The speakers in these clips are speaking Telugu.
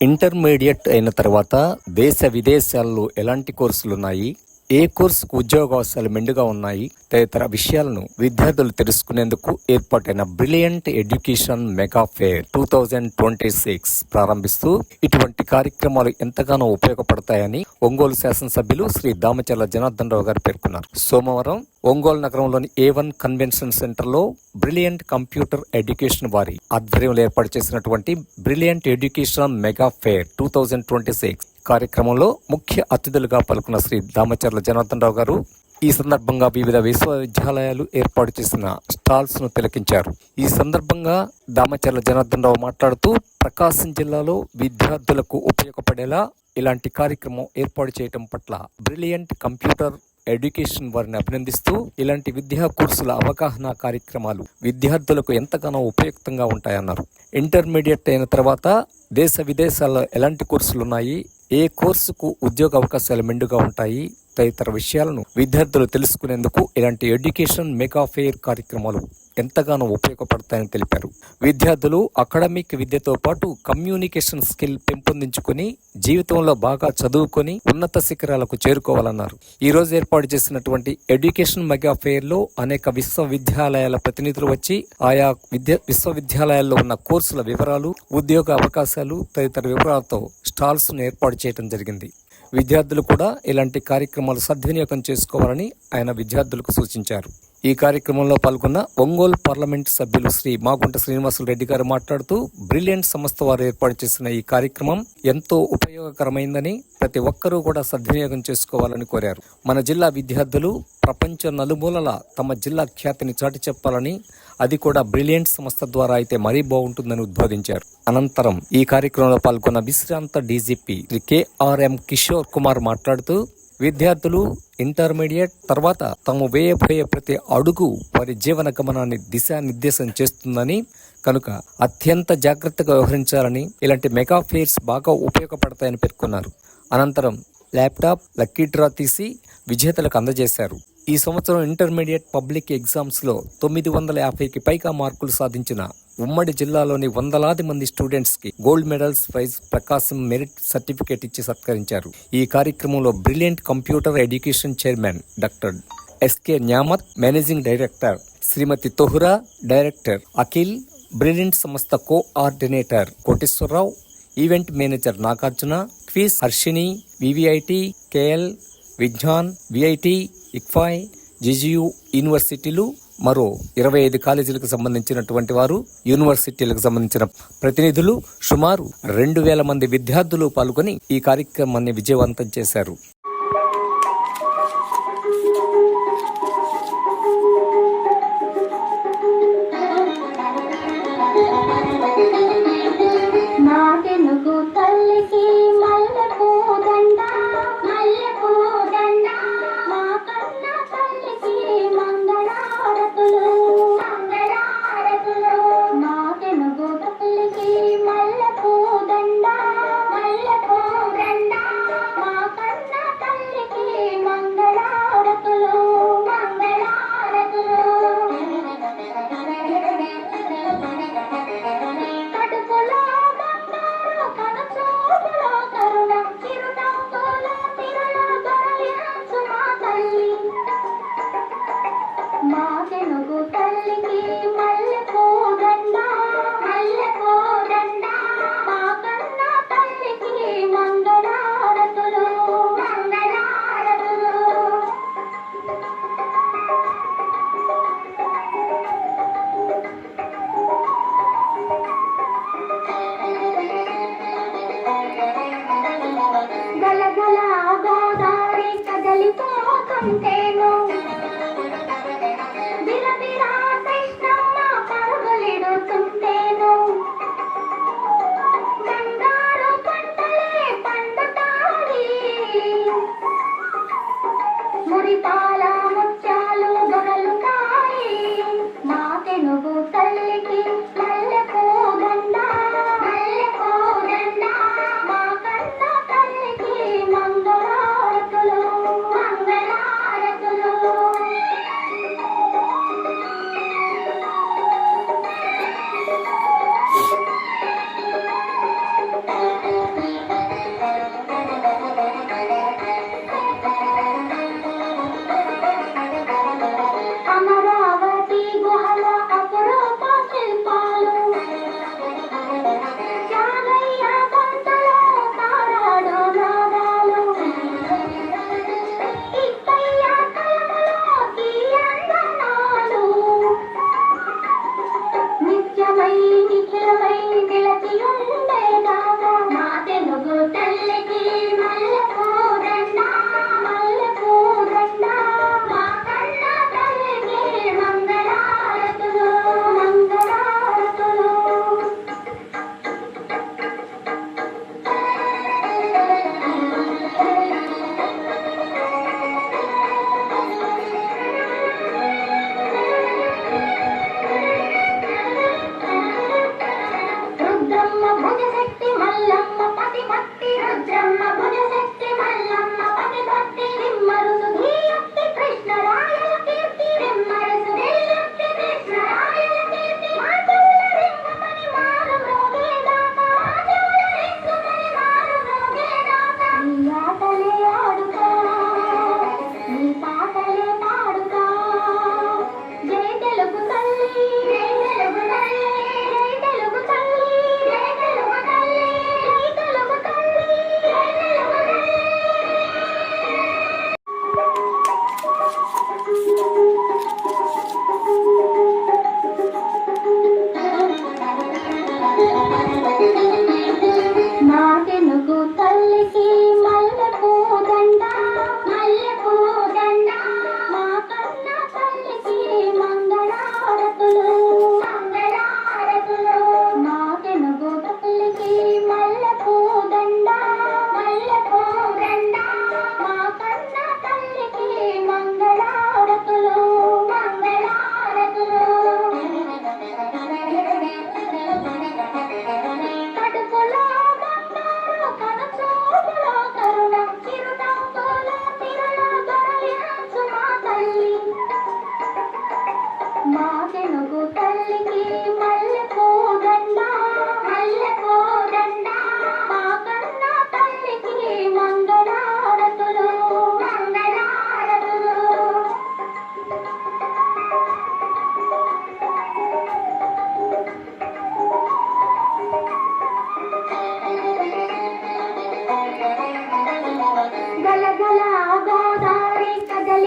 ఇంటర్మీడియట్ అయిన తర్వాత దేశ విదేశాల్లో ఎలాంటి కోర్సులు ఉన్నాయి, ఏ కోర్సుకు ఉద్యోగావకాశాలు మెండుగా ఉన్నాయి తదితర విషయాలను విద్యార్థులు తెలుసుకునేందుకు ఏర్పాటైన బ్రిలియంట్ ఎడ్యుకేషన్ మెగా ఫేర్ 2026 ప్రారంభిస్తూ ఇటువంటి కార్యక్రమాలు ఎంతగానో ఉపయోగపడతాయని ఒంగోలు శాసనసభ్యులు శ్రీ దామచర్ల జనార్దన్ రావు గారు పేర్కొన్నారు. సోమవారం ఒంగోలు నగరంలోని A1 కన్వెన్షన్ సెంటర్ లో బ్రిలియంట్ కంప్యూటర్ ఎడ్యుకేషన్ వారి ఆధ్వర్యంలో ఏర్పాటు చేసినటువంటి బ్రిలియంట్ ఎడ్యుకేషన్ మెగా ఫేర్ 2026 కార్యక్రమంలో ముఖ్య అతిథులుగా పలుకున్న శ్రీ దామచర్ల జనార్దన్ రావు గారు ఈ సందర్భంగా వివిధ విశ్వవిద్యాలయాలు ఏర్పాటు చేసిన స్టాల్స్ ను తిలకించారు. ఈ సందర్భంగా దామచర్ల జనార్దన్ రావు మాట్లాడుతూ ప్రకాశం జిల్లాలో విద్యార్థులకు ఉపయోగపడేలా ఇలాంటి కార్యక్రమం ఏర్పాటు చేయడం పట్ల బ్రిలియంట్ కంప్యూటర్ ఎడ్యుకేషన్ వారిని అభినందిస్తూ ఇలాంటి విద్యా కోర్సుల అవగాహన కార్యక్రమాలు విద్యార్థులకు ఎంతగానో ఉపయుక్తంగా ఉంటాయన్నారు. ఇంటర్మీడియట్ అయిన తర్వాత దేశ విదేశాల్లో ఎలాంటి కోర్సులు ఉన్నాయి, ఏ కోర్సుకు ఉద్యోగ అవకాశాలు మెండుగా ఉంటాయి తదితర విషయాలను విద్యార్థులు తెలుసుకునేందుకు ఇలాంటి ఎడ్యుకేషన్ మెగా ఫెయిర్ కార్యక్రమాలు ఎంతగానో ఉపయోగపడతాయని తెలిపారు. విద్యార్థులు అకాడమిక్ విద్యతో పాటు కమ్యూనికేషన్ స్కిల్ పెంపొందించుకుని జీవితంలో బాగా చదువుకొని ఉన్నత శిఖరాలకు చేరుకోవాలన్నారు. ఈ రోజు ఏర్పాటు చేసినటువంటి ఎడ్యుకేషన్ మెగా ఫెయిర్ లో అనేక విశ్వవిద్యాలయాల ప్రతినిధులు వచ్చి ఆయా విశ్వవిద్యాలయాల్లో ఉన్న కోర్సుల వివరాలు, ఉద్యోగ అవకాశాలు తదితర వివరాలతో స్టాల్స్ ను ఏర్పాటు చేయడం జరిగింది. విద్యార్థులు కూడా ఇలాంటి కార్యక్రమాలు సద్వినియోగం చేసుకోవాలని ఆయన విద్యార్థులకు సూచించారు. ఈ కార్యక్రమంలో పాల్గొన్న ఒంగోలు పార్లమెంట్ సభ్యులు శ్రీ మాగుంట శ్రీనివాసులు రెడ్డి గారు మాట్లాడుతూ బ్రిలియంట్ సంస్థ వారు ఏర్పాటు చేసిన ఈ కార్యక్రమం ఎంతో ఉపయోగకరమైందని ప్రతి ఒక్కరూ కూడా సద్వినియోగం చేసుకోవాలని కోరారు. మన జిల్లా విద్యార్థులు ప్రపంచ నలుమూలల తమ జిల్లా ఖ్యాతిని చాటి చెప్పాలని, అది కూడా బ్రిలియంట్ సంస్థ ద్వారా అయితే మరీ బాగుంటుందని ఉద్బోధించారు. అనంతరం ఈ కార్యక్రమంలో పాల్గొన్న విశ్రాంత డీజీపీ శ్రీ KRM కిషోర్ కుమార్ మాట్లాడుతూ విద్యార్థులు ఇంటర్మీడియట్ తర్వాత తాము వేయబోయే ప్రతి అడుగు వారి జీవన గమనాన్ని దిశానిర్దేశం చేస్తుందని, కనుక అత్యంత జాగ్రత్తగా వ్యవహరించాలని ఇలాంటి మెగా ఫెయిర్స్ బాగా ఉపయోగపడతాయని పేర్కొన్నారు. అనంతరం ల్యాప్టాప్ లక్కీ డ్రా తీసి విజేతలకు అందజేశారు. ఈ సంవత్సరం ఇంటర్మీడియట్ పబ్లిక్ ఎగ్జామ్స్ లో 950కి పైగా మార్కులు సాధించిన ఉమ్మడి జిల్లాలోని వందలాది మంది స్టూడెంట్స్ కి gold medals prize, Prakasam merit certificate ఇచ్చి సత్కరించారు. ఈ కార్యక్రమంలో Brilliant computer education chairman doctor SK Nyamat, managing director Shrimati Tohura, director Akhil, Brilliant సంస్థ coordinator Koteswararao, event manager Nagarjuna, quiz Harshini, VVIT, KL, Vignan, VIT, ICFAI, GGU యూనివర్సిటీలు, మరో 25 కాలేజీలకు సంబంధించినటువంటి వారు, యూనివర్సిటీలకు సంబంధించిన ప్రతినిధులు, సుమారు 2000 మంది విద్యార్థులు పాల్గొని ఈ కార్యక్రమాన్ని విజయవంతం చేశారు. మంగళారతులు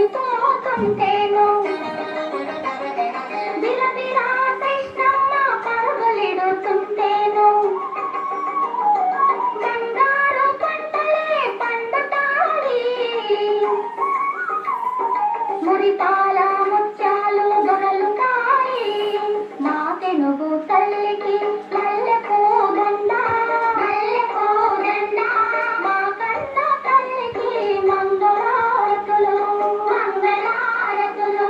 పడిపోతుంటేను బిరబిరా కృష్ణమ్మ పరుగులిడుతుంటేను బంగారు పంటలే పండుతాయి మురితాల ముత్యాలు దొరలుతాయి మా తెనుగు తల్లికి మల్లెపూ దండ మా కన్న తల్లికి మంగళారతులు మంగళారతులు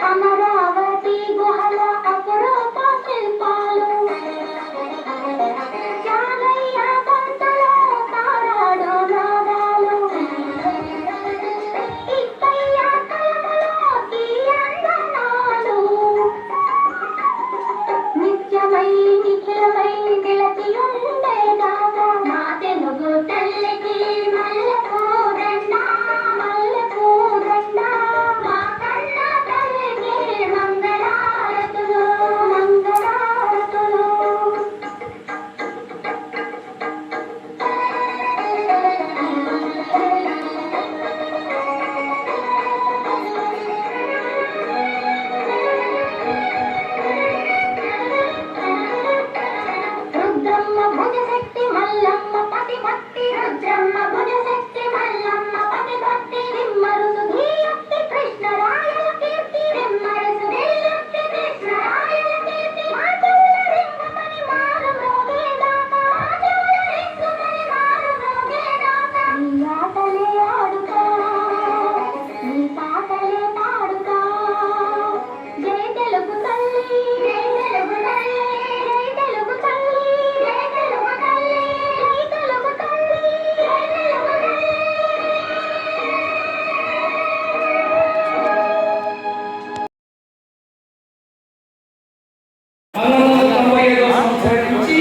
అమరావతి గుహల అపురూప శిల్పాలు జాగయ్య గొంతులో తారాడు నాదాలు ఇక్కయ్య కలములో తీయందనాలు నిత్యమై నిఖిలమై నిలచి ఉండేదాకా మా తెలుగు తల్లికి మల్లెపూ దండ మల్లెపూ దండ మా కన్న తల్లికి మంగళారతులు మంగళారతులు రుద్రమ్మ భుజశక్తి మల్లమ్మ పతి భక్తి రుద్రమ్మ భుజశక్తి మల్లమ్మ పతి భక్తి రిమ్మరుసు ధీయుక్తి కృష్ణరాయల కీర్తి రిమ్మరుసు ధీయుక్తి కృష్ణరాయల కీర్తి మా చెవుల రింగుమని మారు మ్రోగేదాకా మా చెవుల రింగుమని మారు మ్రోగేదాకా నీ ఆటలే ఆడుతా నీ పాటలే పాడుతా జై తెలుగు తల్లి జై తెలుగు తల్లి జై తెలుగు తల్లి జై తెలుగు తల్లి జై తెలుగు తల్లి జై తెలుగు తల్లి నుంచి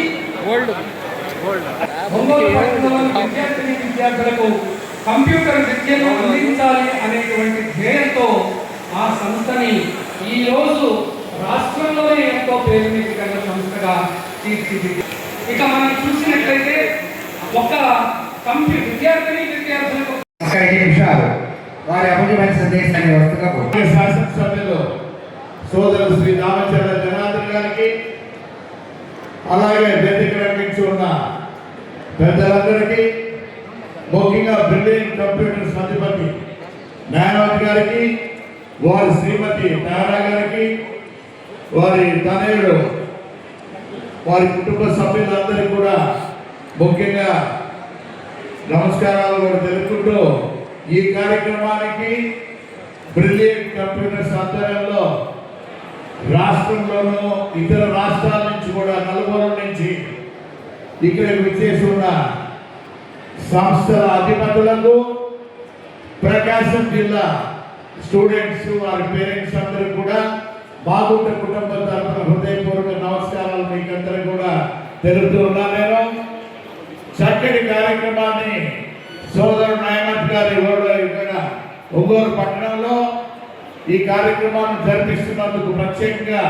ఒంగోలు పట్టణంలోని విద్యార్థులకు కంప్యూటర్ విద్యను అందించాలి అనేటువంటి ధ్యేయంతో ఆ సంస్థని ఈ రోజు రాష్ట్రంలోనే ఎంతో పేరునికగల సంస్థగా తీర్చిదిద్ది. ఇక మనం చూసినట్లయితే ఒక విద్యార్థులకు నిమిషాలు వారి అమూల్యమైన సందేశాన్ని వస్తుగా శాసనసభ్యులు సోదరులు శ్రీ రామచంద్ర జనార్దన్ గారికి, అలాగే వేదిక రంగించి ఉన్న పెద్దలందరికీ, ముఖ్యంగా బ్రిలియన్ కంప్యూటర్స్ అధిపతి నాయనవతి గారికి, వారి శ్రీమతి తారా గారికి, వారి తనయుడు, వారి కుటుంబ సభ్యులందరికీ కూడా ముఖ్యంగా నమస్కారాలు కూడా తెలుపుకుంటూ ఈ కార్యక్రమానికి బ్రిలియన్ కంప్యూటర్స్ ఆధ్వర్యంలో రాష్ట్రంలోనూ ఇతర రాష్ట్రాల నుంచి కూడా నలుగురు నుంచి ఇక్కడికి విచ్చేసి ఉన్న సంస్థల అధిపతులకు, ప్రకాశం జిల్లా స్టూడెంట్స్ వారి పేరెంట్స్ అందరూ కూడా బాగుంట కుటుంబం తరఫున హృదయపూర్వక నమస్కారాలు మీకందరూ కూడా తెలుపుతూ ఉన్నాను. నేను చక్కటి కార్యక్రమాన్ని సోదరుడు నాయనత్ గారి ఇక్కడ ఒంగోలు పట్టణంలో ఈ కార్యక్రమాన్ని జరిపిస్తున్నందుకు ప్రత్యేకంగా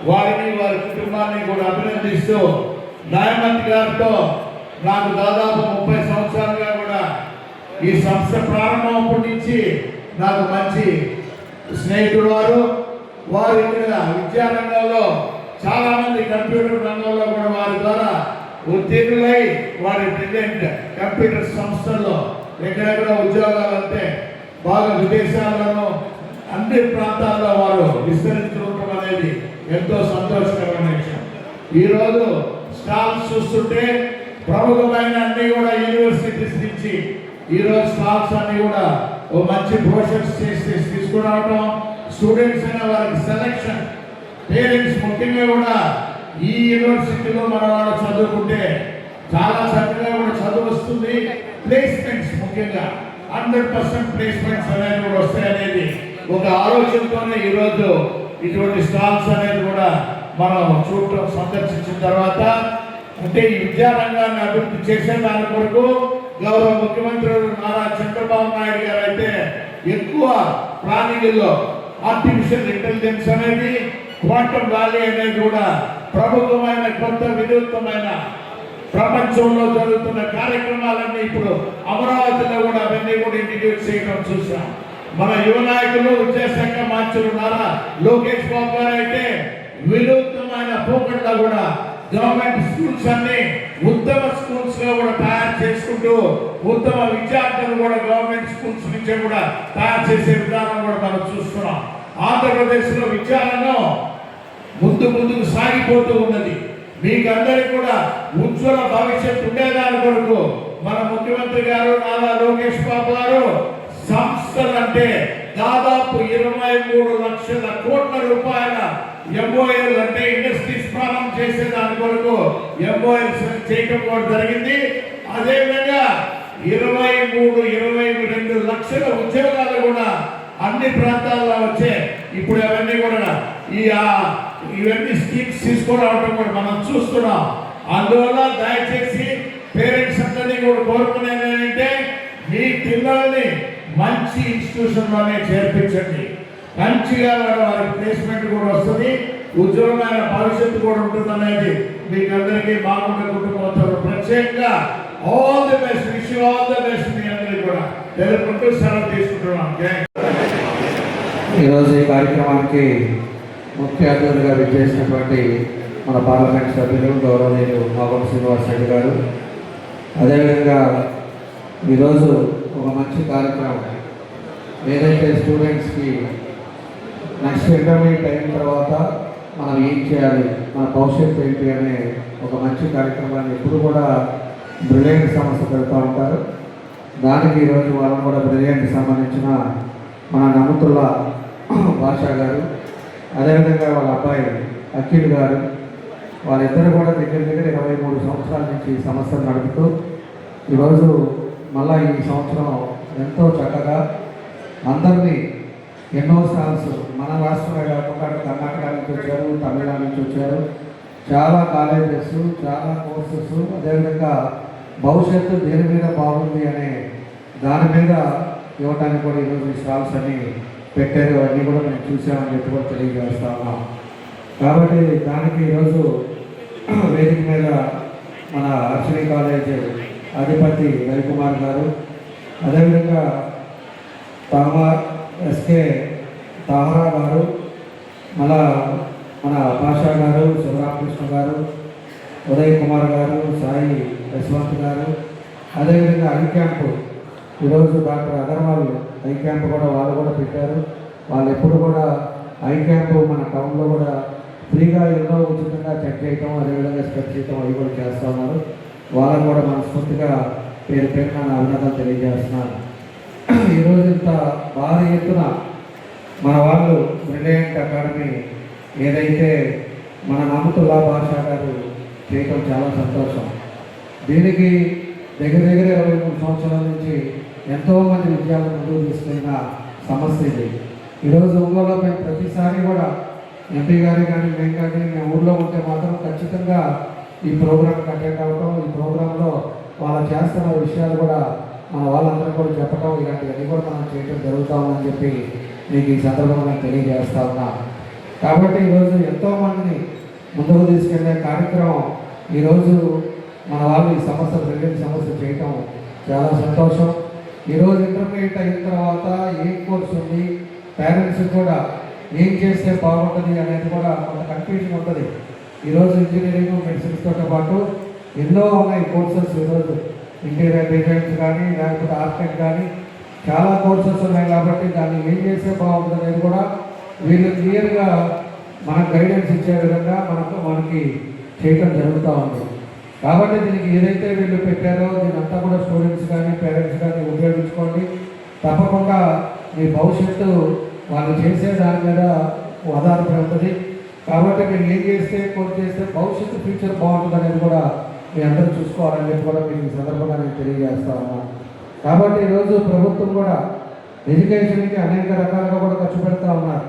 వారిని వారి కుటుంబాన్ని కూడా అభినందిస్తూ, నాయనత్ గారితో నాకు దాదాపు 30 సంవత్సరాలుగా కూడా ఈ సంస్థ ప్రారంభం నుంచి నాకు మంచి స్నేహితుడు వారు ఇక్కడ విద్యారంగంలో చాలా మంది కంప్యూటర్ రంగంలో కూడా వారి ద్వారా ఉత్తీర్ణులై వారి ప్రెసిడెంట్ కంప్యూటర్ సంస్థల్లో ఎక్కడెక్కడ ఉద్యోగాలు అంటే బాగా విదేశాల్లోనూ అన్ని ప్రాంతాల్లో వారు విస్తరించడం అనేది ఎంతో సంతోషకరమైన విషయం. ఈరోజు స్టాల్స్ చూస్తుంటే ప్రముఖమైన అన్ని కూడా యూనివర్సిటీస్ నుంచి ఈరోజు స్టాల్స్ అన్ని కూడా ఓ మంచి బ్రోషర్స్ చేసి తీసుకురావటం, స్టూడెంట్స్ అయిన వారికి సెలెక్షన్, పేరెంట్స్ ముఖ్యంగా కూడా ఈ యూనివర్సిటీలో మన వాళ్ళు చదువుకుంటే చాలా చక్కగా కూడా చదువు వస్తుంది. ప్లేస్మెంట్స్ ముఖ్యంగా 100% ప్లేస్మెంట్స్ అనేది కూడా వస్తాయనేది ఒక ఆలోచనతోనే ఈరోజు ఇటువంటి స్టాల్స్ అనేది కూడా మనం చూడటం సందర్శించిన తర్వాత, అంటే ఈ విద్యారంగాన్ని అభివృద్ధి చేసే దాని కొరకు గౌరవ ముఖ్యమంత్రి నారా చంద్రబాబు నాయుడు గారు అయితే ఎక్కువ ప్లానింగ్లో ఆర్టిఫిషియల్ ఇంటెలిజెన్స్ అనేది, క్వాంటమ్ వ్యాలీ అనేది కూడా ప్రముఖమైన కొత్త వినూత్నమైన ప్రపంచంలో జరుగుతున్న కార్యక్రమాలన్నీ ఇప్పుడు అమరావతిలో కూడా అవన్నీ కూడా ఇంట్రడ్యూస్ చేయడం చూసాం. మన యువ నాయకులు విద్యాశాఖ మంత్రులు నారా లోకేష్ బాబు గారు అయితే వినూత్నమైన పోకట్ల కూడా గవర్నమెంట్ స్కూల్స్ అన్ని ఉత్తమ స్కూల్స్ గా కూడా తయారు చేసుకుంటూ ఉత్తమ విద్యార్థులు కూడా గవర్నమెంట్ స్కూల్స్ నుంచే కూడా తయారు చేసే విధానం కూడా మనం చూస్తున్నాం. ఆంధ్రప్రదేశ్ లో విద్యారంగం ముందుకు సాగిపోతూ ఉన్నది. మీకు అందరికీ కూడా ఉజ్వల భవిష్యత్తు ఉండేదాని కొరకు మన ముఖ్యమంత్రి గారు నారా లోకేష్ బాబు గారు సంస్థలు అంటే దాదాపు 23 లక్షల కోట్ల రూపాయల ఎంఓఎల్ అంటే ఇండస్ట్రీస్ ప్రారంభం చేసే దాని కొరకు ఎంఓఎల్స్ చేయడం కూడా జరిగింది. అదేవిధంగా 22 లక్షల ఉద్యోగాలు కూడా అన్ని ప్రాంతాల్లో వచ్చే ఇప్పుడు అవన్నీ కూడా ఇవన్నీ స్కీమ్స్ తీసుకురావడం కూడా మనం చూస్తున్నాం. అందువల్ల దయచేసి పేరెంట్స్ అందరినీ కూడా కోరుకునేది ఏంటంటే మీ పిల్లల్ని మంచి ఇన్స్టిట్యూషన్లోనే చేర్పించండి. మంచిగా వారి ప్లేస్మెంట్ కూడా వస్తుంది, ఉజ్వలమైన భవిష్యత్తు కూడా ఉంటుంది అనేది మీకు అందరికీ బాగుండే కుటుంబంతో ప్రత్యేకంగా all the best, wish you all the best మీ అందరికీ కూడా తెలుపుకుంటూ సెలవు తీసుకుంటున్నాం. ఈరోజు ఈ కార్యక్రమానికి ముఖ్య అతిథులుగా విచ్చేసినటువంటి మన పార్లమెంట్ సభ్యులు గౌరవనీయులు మాగం శ్రీనివాస్ రెడ్డి గారు, అదేవిధంగా ఈరోజు ఒక మంచి కార్యక్రమం ఏదైతే స్టూడెంట్స్కి నెక్స్ట్ ఇంటర్మీడియట్ అయిన తర్వాత మనం ఏం చేయాలి, మన భవిష్యత్తు ఏంటి అనే ఒక మంచి కార్యక్రమాన్ని ఎప్పుడు కూడా బ్రిలియంట్ సంస్థ పెడుతూ ఉంటారు. దానికి ఈరోజు వాళ్ళని కూడా బ్రిలియంట్కి సంబంధించిన మన నమ్ముతుల్లా భాషా గారు, అదేవిధంగా వాళ్ళ అబ్బాయి అఖిల్ గారు, వాళ్ళిద్దరు కూడా దగ్గర 23 సంవత్సరాల నుంచి ఈ సంస్థను నడుపుతూ ఈరోజు మళ్ళా ఈ సంవత్సరం ఎంతో చక్కగా అందరినీ ఎన్నో స్టాల్స్ మన రాష్ట్రమే కాకుండా కర్ణాటక నుంచి వచ్చారు, తమిళనాడు నుంచి వచ్చారు, చాలా కాలేజెస్, చాలా కోర్సెస్, అదేవిధంగా భవిష్యత్తు దేని మీద బాగుంది అనే దాని మీద ఇవ్వటానికి కూడా ఈరోజు ఈ స్టాల్స్ అన్ని పెట్టారు. అన్నీ కూడా మేము చూసామని చెప్పి కూడా తెలియజేస్తా ఉన్నాం. కాబట్టి దానికి ఈరోజు వేదిక మీద మన అర్చనీ కాలేజ్ అధిపతి రవికుమార్ గారు, అదేవిధంగా ఎస్కే తాహరా గారు, మళ్ళా మన భాషా గారు, శివరామకృష్ణ గారు, ఉదయ్ కుమార్ గారు, సాయి యశ్వంత్ గారు, అదేవిధంగా ఐ క్యాంపు ఈరోజు డాక్టర్ అగర్వాల్ ఐ క్యాంపు కూడా వాళ్ళు కూడా పెట్టారు. వాళ్ళు ఎప్పుడు కూడా ఐ క్యాంపు మన టౌన్లో కూడా ఫ్రీగా ఎన్నో ఉచితంగా చెక్ చేయటం, అదేవిధంగా స్పెక్ట్ చేయటం అవి కూడా చేస్తూ ఉన్నారు. వాళ్ళకు కూడా మనస్ఫూర్తిగా పేరు పేరున నా అభినందనలు తెలియజేస్తున్నాను. ఈరోజు ఇంత భారీ ఎత్తున మన వాళ్ళు బ్రిలియంట్ అకాడమీ ఏదైతే మన నమ్ముతుల్లా భాషా గారు చేయటం చాలా సంతోషం. దీనికి దగ్గర 23 సంవత్సరాల నుంచి ఎంతోమంది విద్యార్థులు ముందుకు తీసుకెళ్ళిన సమస్య ఇది. ఈరోజు ఊళ్ళో మేము ప్రతిసారి కూడా ఎంపీ గారి కానీ మేము కానీ మేము ఊళ్ళో ఉంటే మాత్రం ఖచ్చితంగా ఈ ప్రోగ్రాంకి అటెండ్ అవ్వటం, ఈ ప్రోగ్రాంలో వాళ్ళు చేస్తున్న విషయాలు కూడా మన వాళ్ళందరూ కూడా చెప్పడం, ఇలాంటివన్నీ కూడా మనం చేయడం జరుగుతూ ఉందని చెప్పి మీకు ఈ సందర్భంగా తెలియజేస్తా ఉన్నా. కాబట్టి ఈరోజు ఎంతోమందిని ముందుకు తీసుకెళ్లే కార్యక్రమం ఈరోజు మన వాళ్ళు ఈ సమస్య బ్రిలియంట్ సమస్య చేయటం చాలా సంతోషం. ఈరోజు ఇంటర్మీడియట్ అయిన తర్వాత ఏ కోర్సు ఉంది, పేరెంట్స్ కూడా ఏం చేస్తే బాగుంటుంది అనేది కూడా కొంత కన్ఫ్యూజన్ ఉంటుంది. ఈరోజు ఇంజనీరింగ్, మెడిసిన్స్తో పాటు ఎన్నో ఉన్నాయి కోర్సెస్. ఈరోజు ఇంటీరియర్ డిజైన్స్ కానీ లేకపోతే ఆర్కిటెక్ట్ కానీ చాలా కోర్సెస్ ఉన్నాయి. కాబట్టి దాన్ని ఏం చేస్తే బాగుంటుంది అనేది కూడా వీళ్ళు క్లియర్గా మనకు గైడెన్స్ ఇచ్చే విధంగా మనకి చేయటం జరుగుతూ ఉంది. కాబట్టి దీనికి ఏదైతే వీళ్ళు పెట్టారో దీని అంతా కూడా స్టూడెంట్స్ కానీ పేరెంట్స్ కానీ ఉపయోగించుకోండి. తప్పకుండా మీ భవిష్యత్తు వాళ్ళు చేసే దాని మీద ఆధారపడి ఉంటుంది. కాబట్టి మీరు ఏం చేస్తే కోర్టు చేస్తే భవిష్యత్తు ఫ్యూచర్ బాగుంటుంది అనేది కూడా మీ అందరూ చూసుకోవాలని చెప్పి కూడా మీకు ఈ సందర్భంగా నేను తెలియజేస్తా ఉన్నాను. కాబట్టి ఈరోజు ప్రభుత్వం కూడా ఎడ్యుకేషన్కి అనేక రకాలుగా కూడా ఖర్చు పెడతా ఉన్నారు.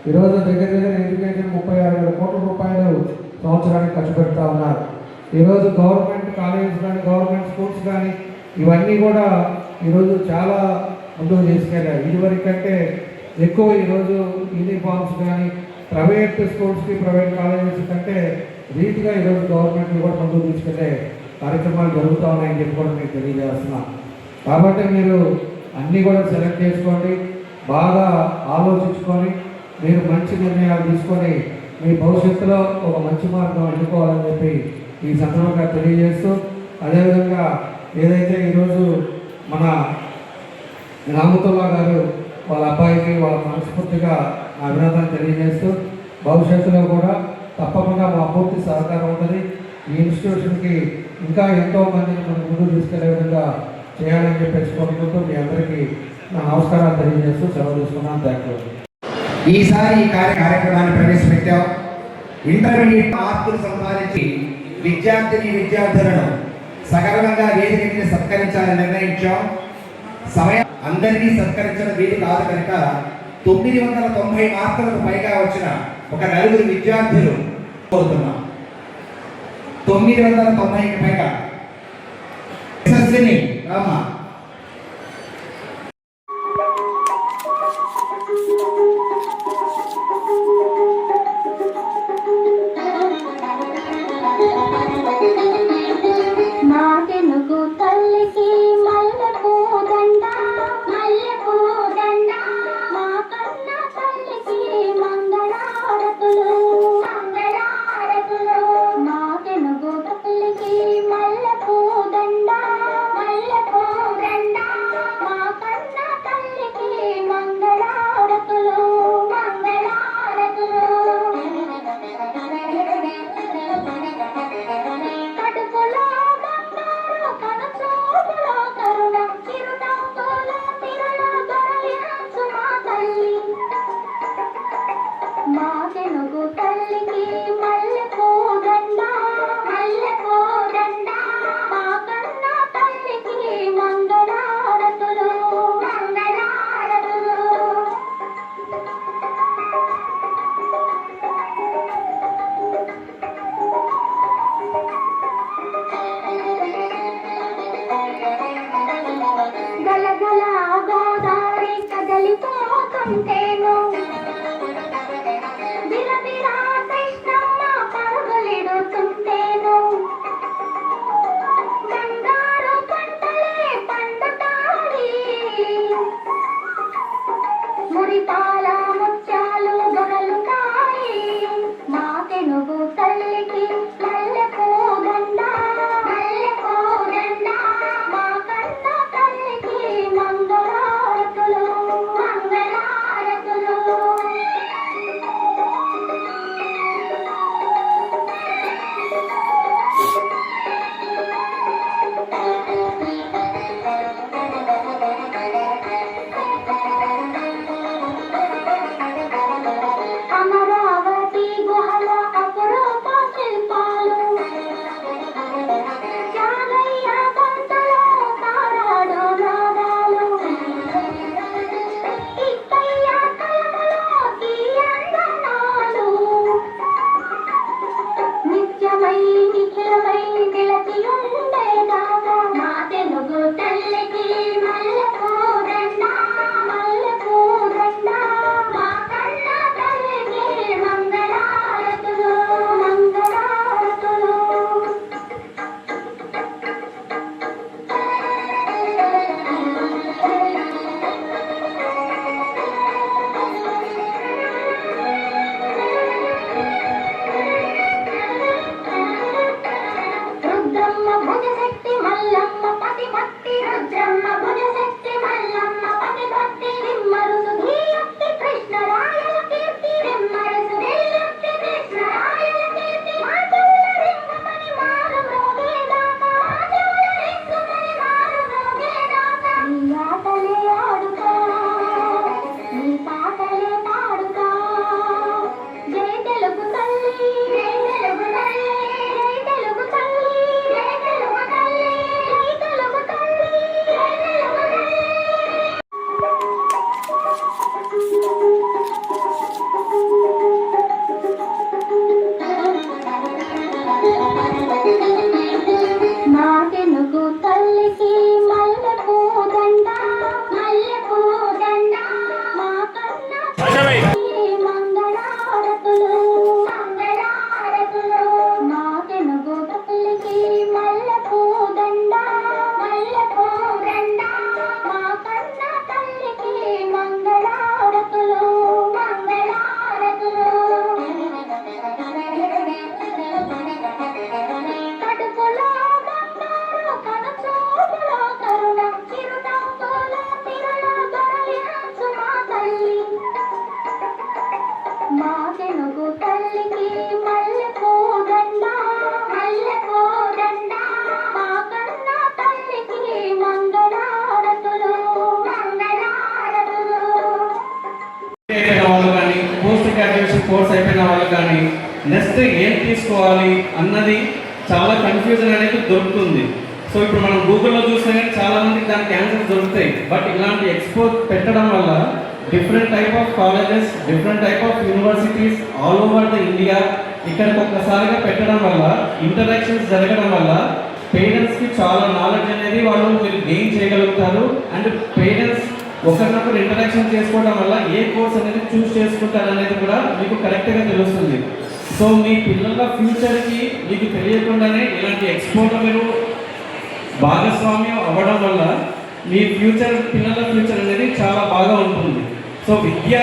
ఈరోజు దగ్గర ఎడ్యుకేషన్ 36,000 కోట్ల రూపాయలు సంవత్సరానికి ఖర్చు పెడతా ఉన్నారు. ఈరోజు గవర్నమెంట్ కాలేజెస్ కానీ గవర్నమెంట్ స్కూల్స్ కానీ ఇవన్నీ కూడా ఈరోజు చాలా ముందుకు తీసుకెళ్ళారు. ఇదివరకంటే ఎక్కువ ఈరోజు యూనిఫామ్స్ కానీ ప్రైవేట్ స్కూల్స్కి ప్రైవేట్ కాలేజెస్ కంటే రీతిగా ఈరోజు గవర్నమెంట్ కూడా ముందుకు తీసుకెళ్లే కార్యక్రమాలు జరుగుతూ ఉన్నాయని చెప్పి కూడా మీకు తెలియజేస్తున్నాను. కాబట్టి మీరు అన్నీ కూడా సెలెక్ట్ చేసుకోండి, బాగా ఆలోచించుకొని మీరు మంచి నిర్ణయాలు తీసుకొని మీ భవిష్యత్తులో ఒక మంచి మార్గం ఎన్నుకోవాలని చెప్పి ఈ సందర్భంగా తెలియజేస్తూ, అదేవిధంగా ఏదైతే ఈరోజు మన రామతుల్లా గారు వాళ్ళ అబ్బాయికి వాళ్ళ మనస్ఫూర్తిగా అభినందన తెలియజేస్తూ, భవిష్యత్తులో కూడా తప్పకుండా మా పూర్తి సహకారం ఉంటుంది. ఈ ఇన్స్టిట్యూషన్కి ఇంకా ఎంతో మందిని మనం ముందుకు తీసుకెళ్లే విధంగా చేయాలని చెప్పేసి కోరుకుంటూ మీ అందరికీ నా నమస్కారాలు తెలియజేస్తూ సెలవు తీసుకున్నాను. Thank you. ఈసారి ఈ కార్యక్రమాన్ని ప్రవేశపెట్టాం. ఇంటర్మీడియట్ మార్కులు సంపాదించి విద్యార్థులను సగర్వంగా వేదిక మీద సత్కరించాలని నిర్ణయించాం. సమయం అందరినీ సత్కరించడం వీలు కాదు కనుక 990 మార్కులకు పైగా వచ్చిన ఒక 4 విద్యార్థులు కోరుతున్నాం. 990కి పైగా యశస్విని రామ, మా తెలుగు తల్లికి మల్లెపూ దండ, మల్లెపూ దండ, మా కన్న తల్లికి మంగళారతులు, మంగళారతులు. మా తెలుగు తల్లికి మల్లెపూ దండ, మల్లెపూ దండ, మా కన్న తల్లికి మంగళారతులు, మంగళారతులు. కడుపులో బంగారు కనుచూపులో కరుణ, చిరునవ్వులో తిరుల దొరలించు మా తల్లి. మా తెలుగు తల్లికి మల్లెపూ దండ, మల్లెపూ దండ, మా కన్న తల్లికి మంగళారతులు, మంగళారతులు. గలగల గోదావరి కదలిపోతుంటేను, బిరబిరా కృష్ణమ్మ పరుగులిడుతుంటేను, బంగారు పంటలే పండుతాయి, మురిపాల ముత్యాలు దొరలుతాయి. మా తెలుగు తల్లికి మల్లెపూ దండ, మల్లెపూ దండ, మా కన్న తల్లికి మంగళారతులు, మంగళారతులు. కానీ నెక్స్ట్ ఏం తీసుకోవాలి అన్నది చాలా కన్ఫ్యూజన్ అనేది దొరుకుతుంది. సో ఇప్పుడు మనం గూగుల్లో చూసినా కానీ చాలా మందికి దానికి ఆన్సర్స్ దొరుకుతాయి. బట్ ఇలాంటి ఎక్స్పో పెట్టడం వల్ల different type of colleges, different type of universities all over the India ఇక్కడికి ఒక్కసారిగా పెట్టడం వల్ల, ఇంటరాక్షన్స్ జరగడం వల్ల పేరెంట్స్కి చాలా నాలెడ్జ్ అనేది వాళ్ళు మీరు గెయిన్ చేయగలుగుతారు. అండ్ పేరెంట్స్ ఒకరినొకరు ఇంటరాక్షన్ చేసుకోవడం వల్ల ఏ కోర్స్ అనేది చూస్ చేసుకుంటారు అనేది కూడా మీకు కరెక్ట్గా తెలుస్తుంది. సో మీ పిల్లల ఫ్యూచర్కి మీకు తెలియకుండానే ఇలాంటి ఎక్స్పోలో మీరు భాగస్వామ్యం అవ్వడం వల్ల మీ ఫ్యూచర్, పిల్లల ఫ్యూచర్ అనేది చాలా బాగా ఉంటుంది. సో విద్య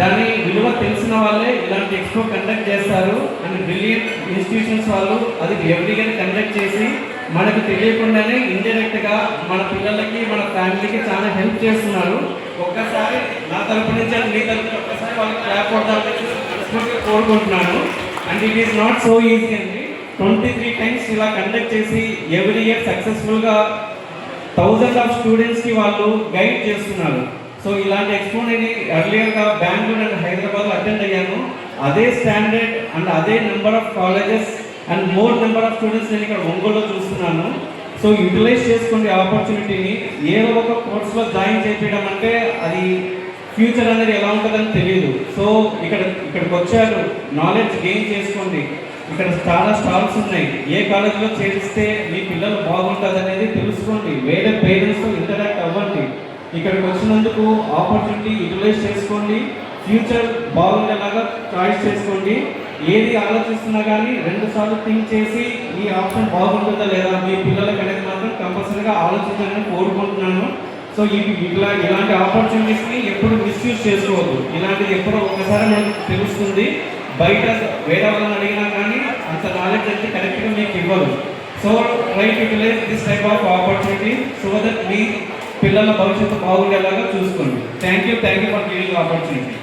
దాని విలువ తెలిసిన వాళ్ళే ఇలాంటి ఎక్స్పో కండక్ట్ చేస్తారు. అండ్ బ్రిలియంట్ ఇన్స్టిట్యూషన్స్ వాళ్ళు అది ఎవ్రీ ఇయర్ కండక్ట్ చేసి మనకు తెలియకుండానే ఇండైరెక్ట్గా మన పిల్లలకి, మన ఫ్యామిలీకి చాలా హెల్ప్ చేస్తున్నారు. ఒక్కసారి నా తరపు నుంచి అండ్ మీ తరపు ఒక్కసారి వాళ్ళకి క్లాప్ కొట్టాలని కోరుకుంటున్నాను. And it is not so easy అండి. 23 టైమ్స్ ఇలా కండక్ట్ చేసి ఎవ్రీ ఇయర్ సక్సెస్ఫుల్గా థౌజండ్ ఆఫ్ స్టూడెంట్స్కి వాళ్ళు గైడ్ చేస్తున్నారు. సో ఇలాంటి ఎక్స్పో నేను ఎర్లియర్గా బెంగళూరు అండ్ హైదరాబాద్లో అటెండ్ అయ్యాను. అదే స్టాండర్డ్ అండ్ అదే number of colleges and more number of students నేను ఇక్కడ ఒంగోలులో చూస్తున్నాను. సో యూటిలైజ్ చేసుకోండి ఆపర్చునిటీని. ఏదో ఒక కోర్స్లో జాయిన్ చేయించడం అంటే అది ఫ్యూచర్ అనేది ఎలా ఉంటుందని తెలియదు. సో ఇక్కడికి వచ్చారు, నాలెడ్జ్ గెయిన్ చేసుకోండి. ఇక్కడ చాలా స్టాల్స్ ఉన్నాయి. ఏ కాలేజీలో చేరిస్తే మీ పిల్లలు బాగుంటుంది అనేది తెలుసుకోండి. వేరే పేరెంట్స్తో ఇంటరాక్ట్ అవ్వండి. ఇక్కడికి వచ్చినందుకు ఆపర్చునిటీ యూటిలైజ్ చేసుకోండి. ఫ్యూచర్ బాగుండేలాగా చాయిస్ చేసుకోండి. ఏది ఆలోచిస్తున్నా కానీ 2 సార్లు థింక్ చేసి ఈ ఆప్షన్ బాగుంటుందా లేదా మీ పిల్లలకి అనేది మాత్రం కంపల్సరీగా ఆలోచించాలని కోరుకుంటున్నాను. సో ఇలాంటి ఆపర్చునిటీస్ని ఎప్పుడు మిస్యూజ్ చేసుకోవద్దు. ఇలాంటిది ఎప్పుడో ఒకసారి మనకు తెలుస్తుంది. బయట వేరే వాళ్ళని అడిగినా కానీ అంత నాలెడ్జ్ అయితే కరెక్ట్గా మీకు ఇవ్వదు. So try to utilise this type of opportunity so that మీ పిల్లల భవిష్యత్తు బాగుండేలాగా చూసుకోండి. Thank you for giving opportunity.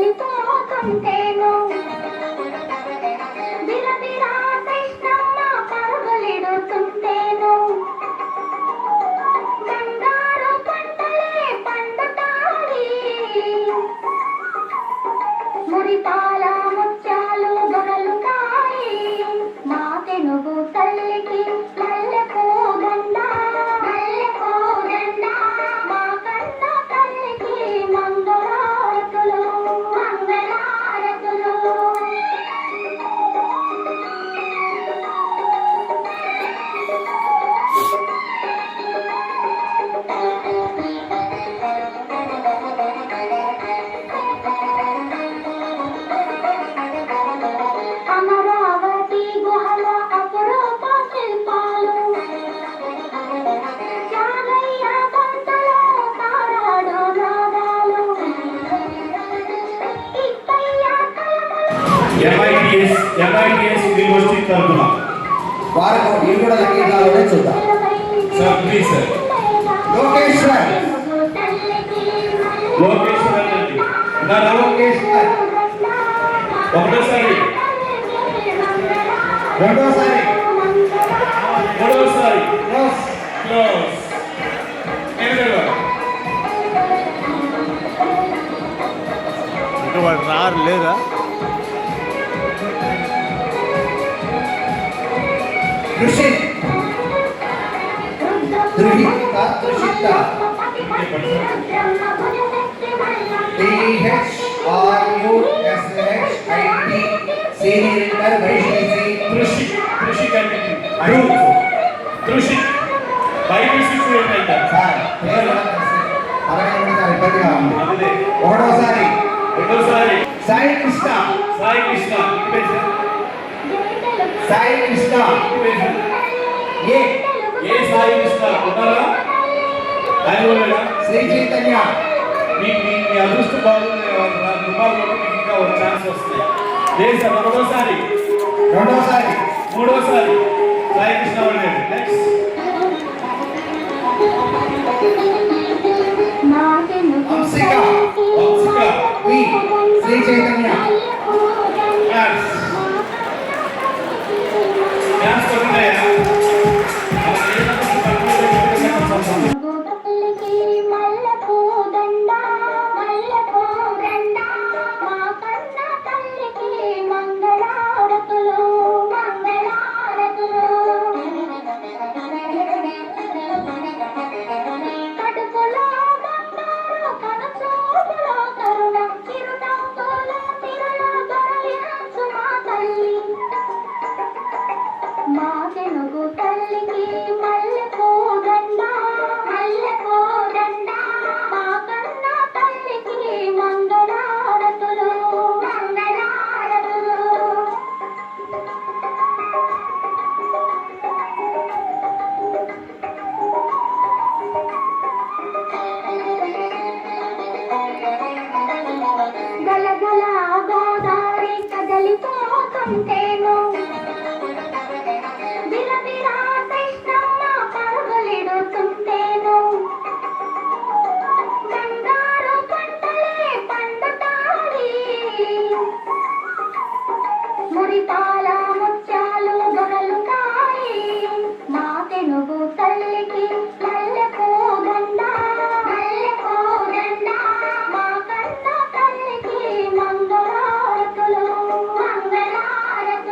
కదిలిపోతుంటేను బిరబిరా కృష్ణమ్మ పరుగులిడుతుంటేను బంగారు పంటలే పండుతాయి మురిపాల ముత్యాలు దొరలుతాయి మా తెనుగు తల్లికి మల్లెపూ దండ మా కన్న తల్లికి మంగళారతులు మంగళారతులు అమరావతి గుహల అపురూప శిల్పాలు జాగయ్య గొంతులో తారాడు నాదాలు ఇక్కయ్య కలములో MITS యూనివర్సిటీ తరఫున వారు వీళ్ళు కూడా లక్కీగాలోనే చూద్దాం. Sir please sir Lokeshwar Lokeshwar అండి ఉన్నారా? లోకేశ్వర్ ఒకటోసారి రెండోసారి మూడోసారి క్లోజ్. క్లోజ్ ఇంకా వాడు రారు లేదా రుషిత్ ధృహిత ధృషిత THRUSHIT సీనియర్ ఇంటర్ వైశీసి కృషి కృషి బైబిల్ స్టూడెంట్ అంటారు సార్ పేరు అడగడానికి ఇబ్బందిగా ఉంది. అదే ఒకటోసారి రెండోసారి సాయి కృష్ణ సాయి కృష్ణ సాయి కృష్ణ ఏ ఏ సాయి కృష్ణ ఉన్నారా? ఆయన ఉన్నాడా? శ్రీ చైతన్య మీ మీ మీ అదృష్టం బాగుంది దుబాయ్లో మీకు ఇంకా ఒక ఛాన్స్ వస్తుంది. లేదు సార్ ఒకటోసారి రెండోసారి మూడోసారి సాయి కృష్ణ వాళ్ళు నెక్స్ట్ వంశిక వి శ్రీ చైతన్య డాన్స్ డాన్స్ కొట్టున్నాయా? తల్లికి మల్లెపూ దండ మా కన్న తల్లికి మంగళారతులు మంగళారతులు కడుపులో బంగారు కనుచూపులో కరుణం చిరునవ్వులో తిరుల దొరలిన సుమా తల్లి మా తెనుగు తల్లికి మల్లెపూ దండ మా కన్న తల్లికి మంగళారతులు మంగళారతులు గలగల గోదావరి కదలిపోతుంటేను బిరబిరా కృష్ణమ్మ పరుగులిడుతుంటేను బంగారు పంటలే పండుతాయి మురిపాల ముత్యాలు దొరలుతాయి మా తెనుగు తల్లికి మల్లెపూ దండ మా కన్న తల్లికి మంగళారతులు మంగళారతులు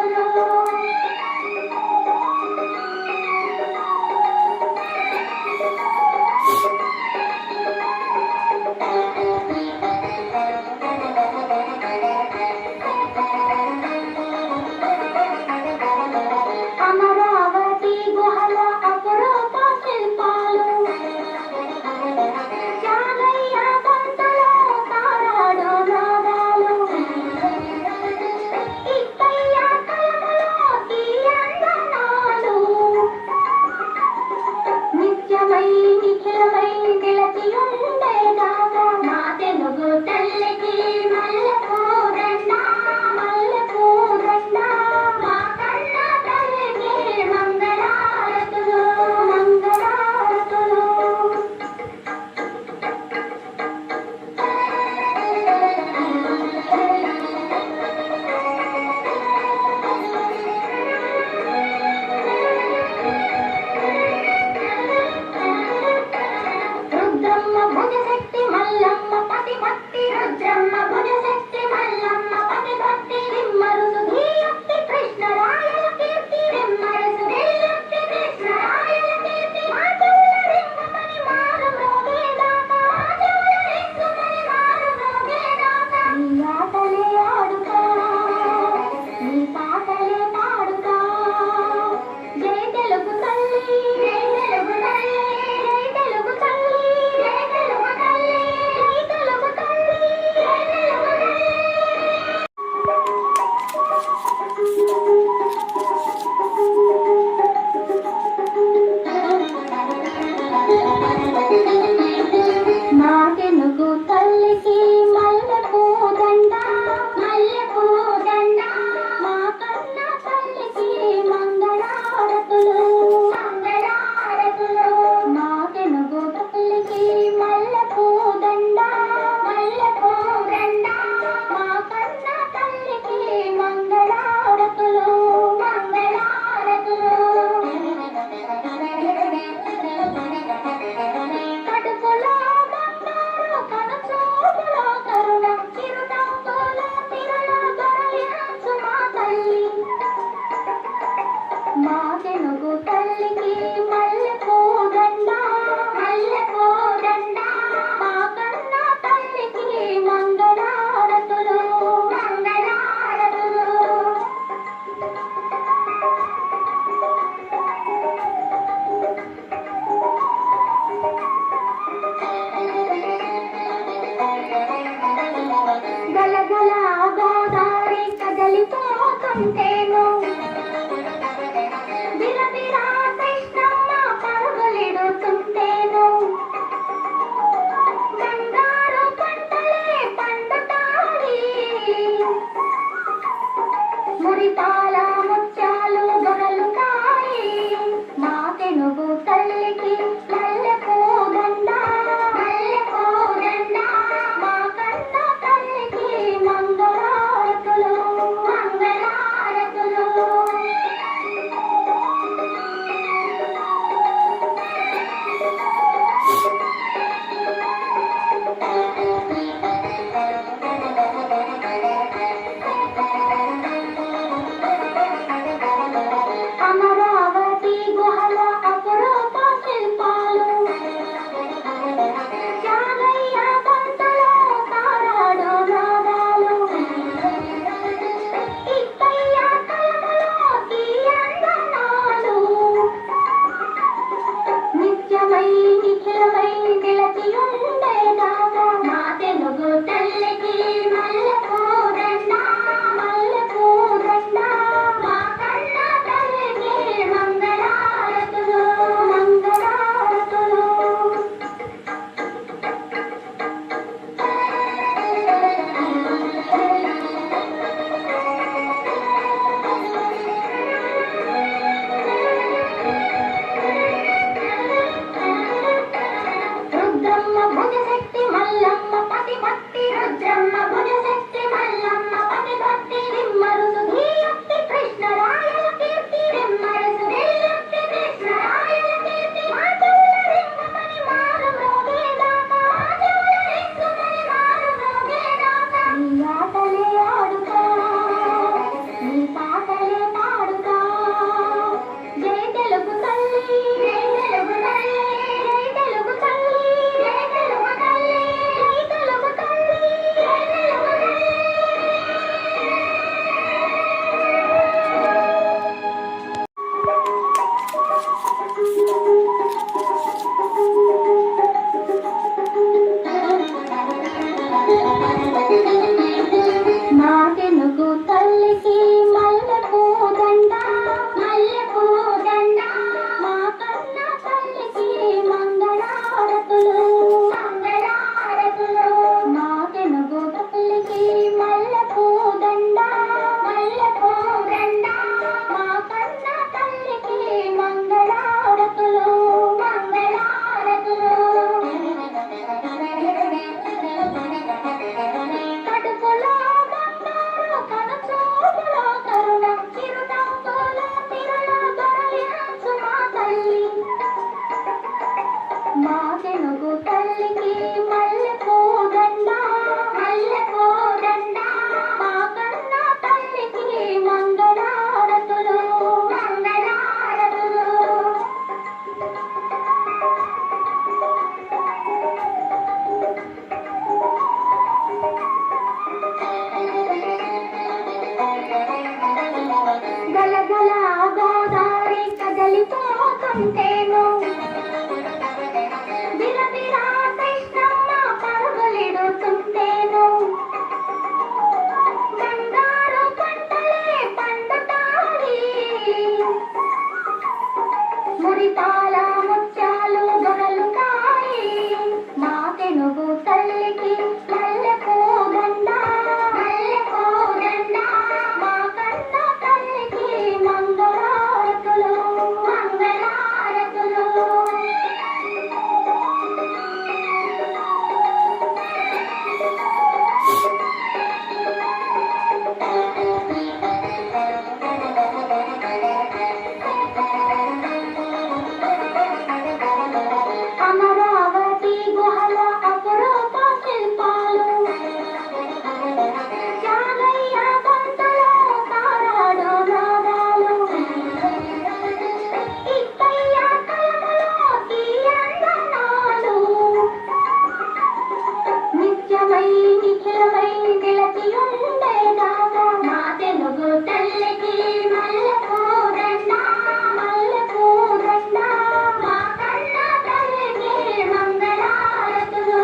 భుజశక్తి మల్లమ్మ పతి భక్తి రుద్రమ్మ భుజశక్తి మల్లమ్మ పతి భక్తి రిమ్మరుసు ధీయక్తి కృష్ణరాయల కీర్తి రిమ్మరుసు ధీయక్తి కృష్ణరాయల కీర్తి మాచూల రింగుమని మారు మోగేదాకా మాచూల రింగుమని మారు మోగేదాకా నీ ఆటలే ఆడుతా నీ పాటలే పాడుతా జై తెలుగు తల్లి జై తెలుగు తల్లి జై తెలుగు తల్లి జై తెలుగు తల్లి జై తెలుగు తల్లి జై తెలుగు మా తెలుగు తల్లికి మల్లెపూ దండ మల్లెపూ దండ మా కన్న తల్లికి మంగళారతులు మంగళారతులు మా తెలుగు తల్లికి మల్లెపూ దండ మల్లెపూ దండ మా కన్న తల్లికి మంగళారతులు మంగళారతులు కడుపులో బంగారు కనుచూపులో కరుణ చిరునవ్వులో తిరలో దొరలించు మా తల్లి మా తెలుగు తల్లికి మల్లెపూ దండ మల్లెపూ దండ మా కన్న తల్లికి మంగళారతులు మంగళారతులు గలగల గోదావరి కదలిపోతుంటేను బిరబిరా కృష్ణమ్మ పరుగులిడుతుంటేను బంగారు పంటలే పండుతాయి మురిపాల ముత్యాలు దొరలుతాయి మా తెలుగు తల్లికి మల్లెపూ దండ మల్లెపూ దండ మా కన్న తల్లికి మంగళారతులు మంగళారతులు అమరావతి గుహల అపురూప శిల్పాలు జాగయ్య పంటలో తారాడు నాదాలు ఇక్కయ్య కలములో తీయందనాలు నిత్యమై నిఖిలమై నిలచి ఉండేదాకా మా తెలుగు తల్లికి మల్లెపూ దండ మల్లెపూ దండ మా కన్న తల్లికి మంగళారతులు మంగళారతులు రుద్రమ్మ భుజశక్తి మల్లమ్మ పతి భక్తి రుద్రమ్మ భుజశక్తి మల్లమ్మ పతి భక్తి రిమ్మరుసు ధీయక్తి కృష్ణరాయల కీర్తి రిమ్మరుసు ధీయక్తి కృష్ణరాయల కీర్తి మాచూల రింగుమని మారు మోగేదాకా మాచూల రింగుమని మారు మోగేదాకా నీ ఆటలే ఆడుతా నీ పాటలే పాడుతా జై తెలుగు తల్లి జై తెలుగు తల్లి జై తెలుగు తల్లి జై తెలుగు తల్లి జై తెలుగు తల్లి జై తెలుగు తల్లి మా తెలుగు తల్లికి మల్లెపూ దండ మల్లెపూ దండ మా కన్న తల్లికి మంగళారతులు మంగళారతులు మా తెలుగు తల్లికి మల్లెపూ దండ మల్లెపూ దండ మా కన్న తల్లికి మంగళారతులు మంగళారతులు కొంటేను బిరబిరా కృష్ణమ్మ పరుగులిడుతుంటేను బంగారు పంటలే పండుతాయి మురిపాల ముత్యాలు దొరలుతాయి మా తెనుగు తల్లికి మల్లెపూ దండ మా కన్న తల్లికి మంగళారతులు మంగళారతులు అమరావతి గుహల అపురూప శిల్పాలు జాగయ్య గొంతులో తారాడు నాదాలు ఇక్కయ్య కలములో తీయందనాలు నిత్యమై నిఖిలమై నిలచి ఉండేదాకా మా తెలుగు తల్లికి మల్లెపూ దండ మల్లెపూ దండ మా కన్న తల్లికి మంగళారతులు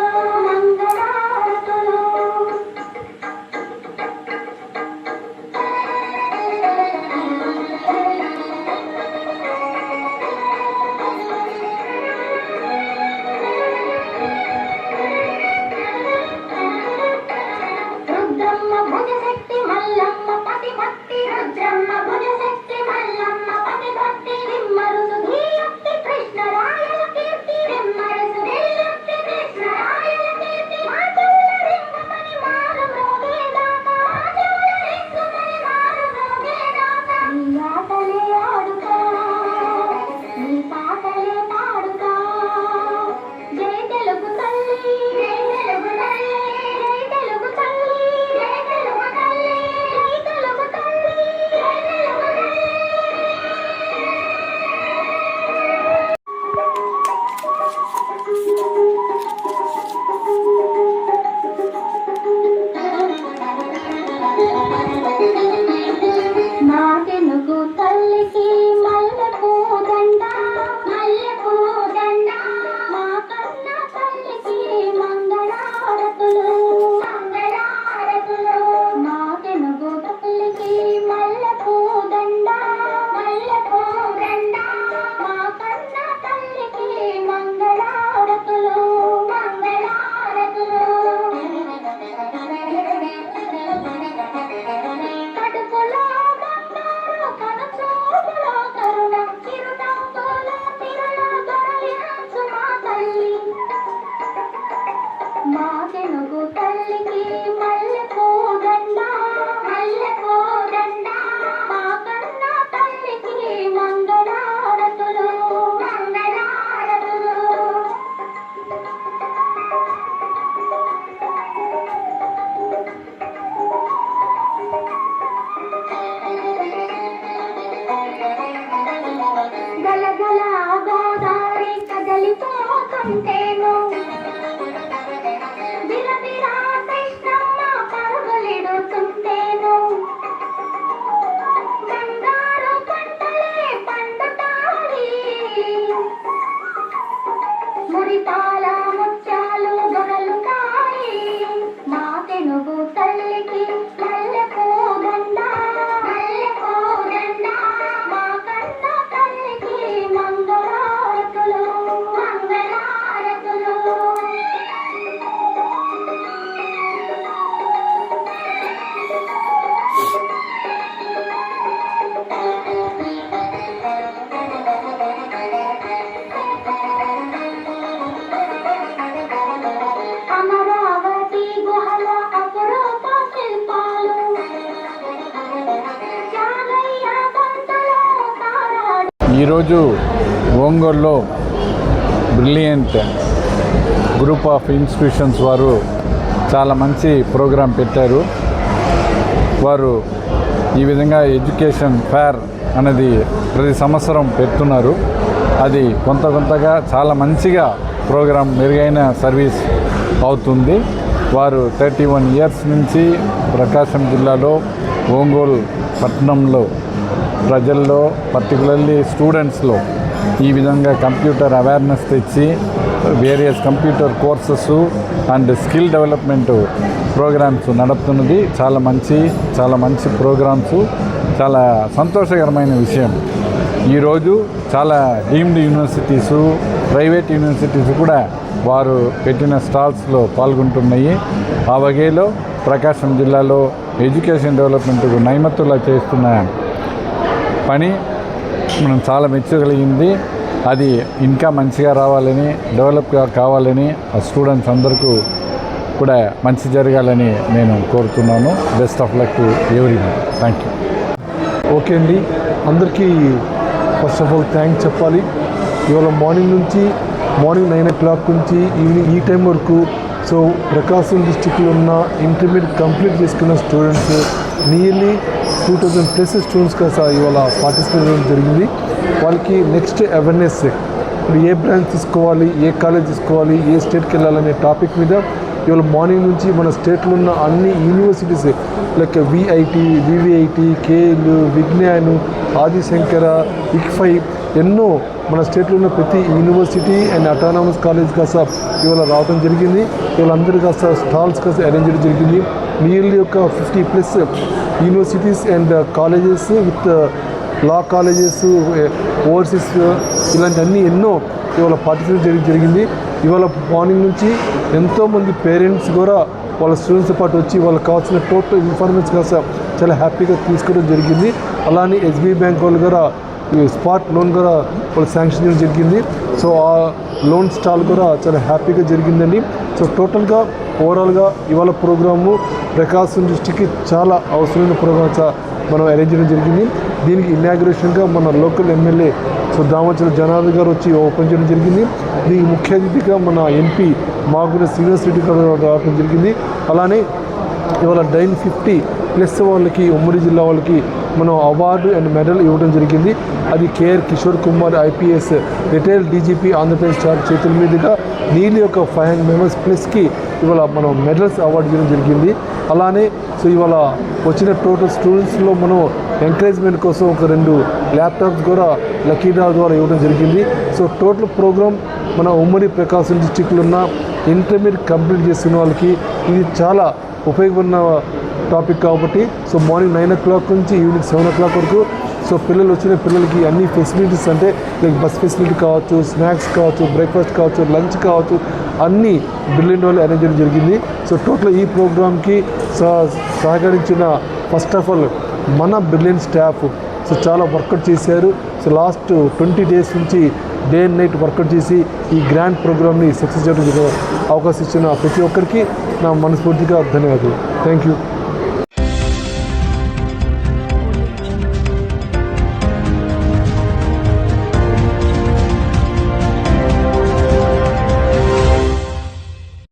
మంగళారతులు రుద్రమ్మ భుజశక్తి మల్లమ్మ పతి భక్తి రుద్రమ్మ భుజశక్తి మల్లమ్మ పతి భక్తి విమ్మరుసు ధీయుక్తి కృష్ణరాయల కీర్తి విమ్మరుసు ధీయుక్తి కృష్ణరాయల కీర్తి మా చెవుల రింగుమని మారు మ్రోగేదాకా మా చెవుల రింగుమని మారు మ్రోగేదాకా నీ ఆటలే ఆడుతా నీ పాటలే పాడుతా జై తెలుగు తల్లి జై తెలుగు తల్లి జై తెలుగు తల్లి జై తెలుగు తల్లి జై తెలుగు తల్లి జై తెలుగు తల్లి మా తెలుగు తల్లికి మల్లెపూ దండ మల్లెపూ దండ మా కన్న తల్లికి మంగళారతులు మంగళారతులు మా తెలుగు తల్లికి మల్లెపూ దండ మల్లెపూ దండ మా కన్న తల్లికి మంగళారతులు మంగళారతులు కడుపులో బంగారు కనుచూపులో కరుణ చిరునవ్వులో తిరుల దొరలించు మా తల్లి మా తెలుగు తల్లికి మల్లెపూ దండ మల్లెపూ దండ మా కన్న తల్లికి మంగళారతులు మంగళారతులు గలగల గోదావరి కదలిపోతుంటేను బిరబిరా కృష్ణమ్మ పరుగులిడుతుంటేను బంగారు పంటలే పండుతాయి మురిపాల ముత్యాలు దొరలుతాయి మా తెనుగు తల్లికి మల్లెపూ దండ మల్లెపూ దండ మా కన్న తల్లికి మంగళారతులు మంగళారతులు అమరావతి గుహల అపురూప శిల్పాలు జాగయ్య గొంతులో తారాడు ఈరోజు ఒంగోలులో బ్రిలియంట్ గ్రూప్ ఆఫ్ ఇన్స్టిట్యూషన్స్ వారు చాలా మంచి ప్రోగ్రాం పెట్టారు. వారు ఈ విధంగా ఎడ్యుకేషన్ ఫేర్ అనేది ప్రతి సంవత్సరం పెడుతున్నారు. అది కొంతగా చాలా మంచిగా ప్రోగ్రాం మెరుగైన సర్వీస్ అవుతుంది. వారు 31 ఇయర్స్ నుంచి ప్రకాశం జిల్లాలో ఒంగోలు పట్టణంలో ప్రజల్లో పర్టికులర్లీ స్టూడెంట్స్లో ఈ విధంగా కంప్యూటర్ అవేర్నెస్ తెచ్చి various computer courses and skill development programmes నడుపుతున్నది చాలా మంచి ప్రోగ్రామ్స్, చాలా సంతోషకరమైన విషయం. ఈరోజు చాలా డీమ్డ్ యూనివర్సిటీసు, ప్రైవేట్ యూనివర్సిటీస్ కూడా వారు పెట్టిన స్టాల్స్లో పాల్గొంటున్నాయి. ఆ వగేలో ప్రకాశం జిల్లాలో ఎడ్యుకేషన్ డెవలప్మెంట్కు నైమత్తులా చేస్తున్న పని మనం చాలా మెచ్చగలిగింది. అది ఇంకా మంచిగా రావాలని, డెవలప్గా కావాలని ఆ స్టూడెంట్స్ అందరికీ కూడా మంచి జరగాలని నేను కోరుతున్నాను. Best of luck to everyone. Thank you. Okay అండి, అందరికీ ఫస్ట్ ఆఫ్ ఆల్ థ్యాంక్స్ చెప్పాలి. ఇవాళ మార్నింగ్ 9 o'clock నుంచి ఈవినింగ్ ఈ టైం వరకు సో ప్రకాశం డిస్టిక్లో ఉన్న ఇంటర్మీడియట్ కంప్లీట్ చేసుకున్న స్టూడెంట్స్ నియర్లీ 2000+ స్టూడెంట్స్ కదా ఇవాళ పార్టిసిపేట్ చేయడం జరిగింది. వాళ్ళకి నెక్స్ట్ అవేర్నెస్, ఇప్పుడు ఏ బ్రాంచ్ తీసుకోవాలి, ఏ కాలేజ్ తీసుకోవాలి, ఏ స్టేట్కి వెళ్ళాలనే టాపిక్ మీద ఇవాళ మార్నింగ్ నుంచి మన స్టేట్లో ఉన్న అన్ని universities like VIT, VVIT, KL, Vignan, Adishankara, ICFAI ఎన్నో మన స్టేట్లో ఉన్న ప్రతి యూనివర్సిటీ అండ్ అటానమస్ కాలేజ్ కాస్త ఇవాళ రావడం జరిగింది. ఇవాళ అందరూ కాస్త స్టాల్స్ కాస్త అరేంజ్ చేయడం జరిగింది. నియర్లీ ఒక 50+ universities and colleges with law colleges, overseas ఇలాంటి అన్నీ ఎన్నో ఇవాళ పార్టిసిపేట్ జరిగింది. ఇవాళ మార్నింగ్ నుంచి ఎంతోమంది పేరెంట్స్ కూడా వాళ్ళ స్టూడెంట్స్తో పాటు వచ్చి వాళ్ళకి కావాల్సిన టోటల్ ఇన్ఫర్మేషన్ కాస్త చాలా హ్యాపీగా తీసుకోవడం జరిగింది. అలానే ఎస్బీఐ బ్యాంక్ వాళ్ళు కూడా స్పాట్ లోన్ కూడా వాళ్ళు శాంక్షన్ చేయడం జరిగింది. సో ఆ లోన్ స్టాల్ కూడా చాలా హ్యాపీగా జరిగిందండి. సో టోటల్గా ఓవరాల్గా ఇవాళ ప్రోగ్రాము ప్రకాశం డిస్టిక్కి చాలా అవసరమైన ప్రోగ్రామ్స్ మనం అరేంజ్ చేయడం జరిగింది. దీనికి ఇనాగ్రేషన్గా మన local MLA so Damacharla Janardhan గారు వచ్చి ఓపెన్ చేయడం జరిగింది. దీనికి ముఖ్య అతిథిగా మన ఎంపీ మాగున శ్రీనివాస్ రెడ్డి గారు రావడం జరిగింది. అలానే ఇవాళ 950+ వాళ్ళకి ఉమ్మడి జిల్లా వాళ్ళకి మనం అవార్డు అండ్ మెడల్ ఇవ్వడం జరిగింది. అది KR Kishore Kumar IPS retired DGP Andhra Pradesh చేతుల మీదుగా నీళ్ళు ఒక 500 members+కి ఇవాళ మనం మెడల్స్ అవార్డు చేయడం జరిగింది. అలానే సో ఇవాళ వచ్చిన టోటల్ స్టూడెంట్స్లో మనం ఎంకరేజ్మెంట్ కోసం ఒక 2 ల్యాప్టాప్స్ కూడా లక్కీ డ్రా ద్వారా ఇవ్వడం జరిగింది. సో టోటల్ ప్రోగ్రామ్ మన ఉమ్మడి ప్రకాశం డిస్టిక్లో ఉన్న ఇంటర్మీడియట్ కంప్లీట్ చేస్తున్న వాళ్ళకి ఇది చాలా ఉపయోగపడిన టాపిక్ కాబట్టి సో మార్నింగ్ 9 o'clock నుంచి ఈవినింగ్ 7 o'clock వరకు సో వచ్చిన పిల్లలకి అన్ని ఫెసిలిటీస్ అంటే లైక్ బస్ ఫెసిలిటీ కావచ్చు, స్నాక్స్ కావచ్చు, బ్రేక్ఫాస్ట్ కావచ్చు, లంచ్ కావచ్చు, అన్నీ బ్రిలియంట్ వాళ్ళు అరేంజ్ చేయడం జరిగింది. సో టోటల్ ఈ ప్రోగ్రామ్కి సహకరించిన ఫస్ట్ ఆఫ్ ఆల్ మన బ్రిలియంట్ స్టాఫ్ సో చాలా వర్కౌట్ చేశారు. సో లాస్ట్ 20 days నుంచి డే అండ్ నైట్ వర్కౌట్ చేసి ఈ గ్రాండ్ ప్రోగ్రామ్ని సక్సెస్ చేయడం అవకాశం ఇచ్చిన ప్రతి ఒక్కరికి నా మనస్ఫూర్తిగా ధన్యవాదాలు. Thank you.